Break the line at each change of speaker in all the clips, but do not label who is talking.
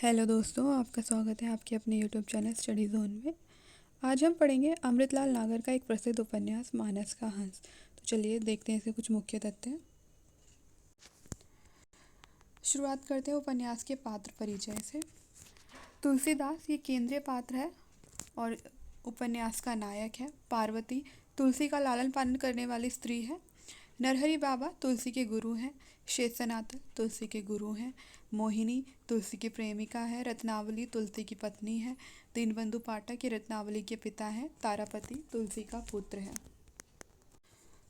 Hello दोस्तों, आपका स्वागत है आपके अपने यूट्यूब चैनल स्टडी जोन में। आज हम पढ़ेंगे अमृतलाल नागर का एक प्रसिद्ध उपन्यास मानस का हंस। तो चलिए देखते हैं इसे कुछ मुख्य तथ्य। शुरुआत करते हैं उपन्यास के पात्र परिचय से। तुलसीदास ये केंद्रीय पात्र है और उपन्यास का नायक है। पार्वती तुलसी का लालन पालन करने वाली स्त्री है। नरहरि बाबा तुलसी के गुरु हैं। शेष सनातन तुलसी के गुरु हैं। मोहिनी तुलसी की प्रेमिका है। रत्नावली तुलसी की पत्नी है। दीनबंधु पाठक ये रत्नावली के पिता हैं। तारापति तुलसी का पुत्र है।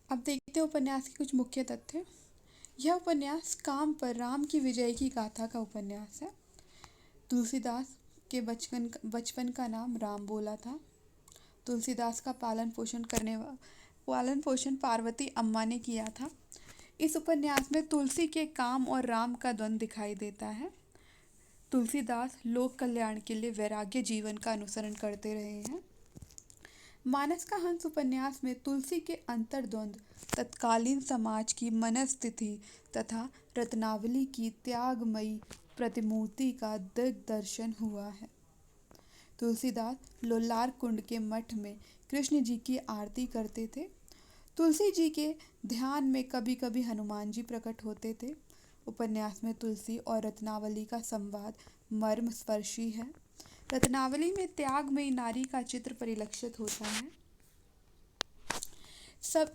अब देखते हैं उपन्यास के कुछ मुख्य तथ्य। यह उपन्यास काम पर राम की विजय की गाथा का उपन्यास है। तुलसीदास के बचपन का नाम राम बोला था। तुलसीदास का पालन पोषण पार्वती अम्मा ने किया था। इस उपन्यास में तुलसी के काम और राम का द्वंद्व दिखाई देता है। तुलसीदास लोक कल्याण के लिए वैराग्य जीवन का अनुसरण करते रहे हैं। मानस का हंस उपन्यास में तुलसी के अंतर्द्वंद, तत्कालीन समाज की मनस्थिति तथा रत्नावली की त्यागमयी प्रतिमूर्ति का दिग्दर्शन हुआ है। तुलसीदास लोलार कुंड के मठ में कृष्ण जी की आरती करते थे। तुलसी जी के ध्यान में कभी कभी हनुमान जी प्रकट होते थे। उपन्यास में तुलसी और रत्नावली का संवाद मर्मस्पर्शी है। रत्नावली में त्यागमयी नारी का चित्र परिलक्षित होता है।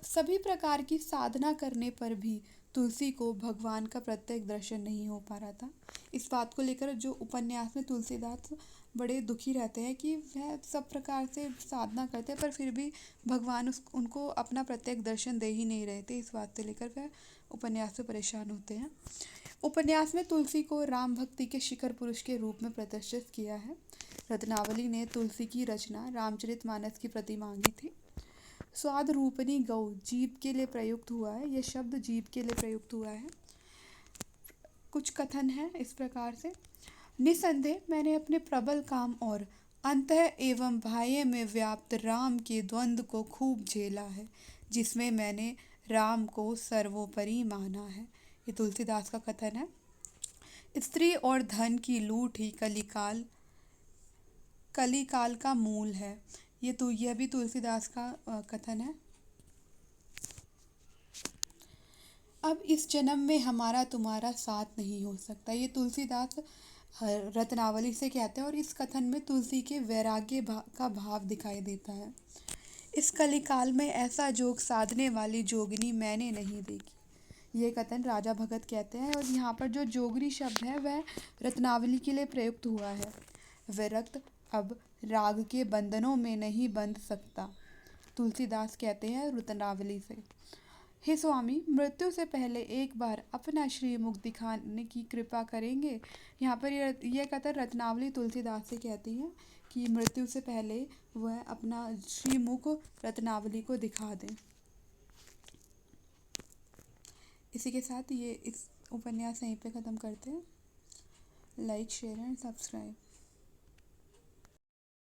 सभी प्रकार की साधना करने पर भी तुलसी को भगवान का प्रत्यक्ष दर्शन नहीं हो पा रहा था। इस बात को लेकर जो उपन्यास में तुलसीदास बड़े दुखी रहते हैं कि वह सब प्रकार से साधना करते हैं पर फिर भी भगवान उनको अपना प्रत्यक्ष दर्शन दे ही नहीं रहे थे। इस बात से लेकर वह उपन्यास से परेशान होते हैं। उपन्यास में तुलसी को राम भक्ति के शिखर पुरुष के रूप में प्रतिष्ठित किया है। रत्नावली ने तुलसी की रचना रामचरितमानस की प्रति मांगी थी। स्वाद रूपनी गौ जीव के लिए प्रयुक्त हुआ है। यह शब्द जीव के लिए प्रयुक्त हुआ है। कुछ कथन है इस प्रकार से। निसंदेह मैंने अपने प्रबल काम और अंतः एवं बाह्य में व्याप्त राम के द्वंद्व को खूब झेला है, जिसमें मैंने राम को सर्वोपरि माना है। ये तुलसीदास का कथन है। स्त्री और धन की लूट ही कलिकाल का मूल है। यह भी तुलसीदास का कथन है। अब इस जन्म में हमारा तुम्हारा साथ नहीं हो सकता, ये तुलसीदास रत्नावली से कहते हैं और इस कथन में तुलसी के वैराग्य का भाव दिखाई देता है। इस कलिकाल में ऐसा जोग साधने वाली जोगिनी मैंने नहीं देखी, ये कथन राजा भगत कहते हैं। और यहाँ पर जो जोगरी शब्द है वह रत्नावली के लिए प्रयुक्त हुआ है। विरक्त अब राग के बंधनों में नहीं बंध सकता, तुलसीदास कहते हैं रत्नावली से। हे स्वामी, मृत्यु से पहले एक बार अपना श्रीमुख दिखाने की कृपा करेंगे। यहाँ पर यह कथन रत्नावली तुलसीदास से कहती है कि मृत्यु से पहले वह अपना श्रीमुख रत्नावली को दिखा दें। इसी के साथ ये इस उपन्यास यहीं पे ख़त्म करते हैं। Like, share and subscribe.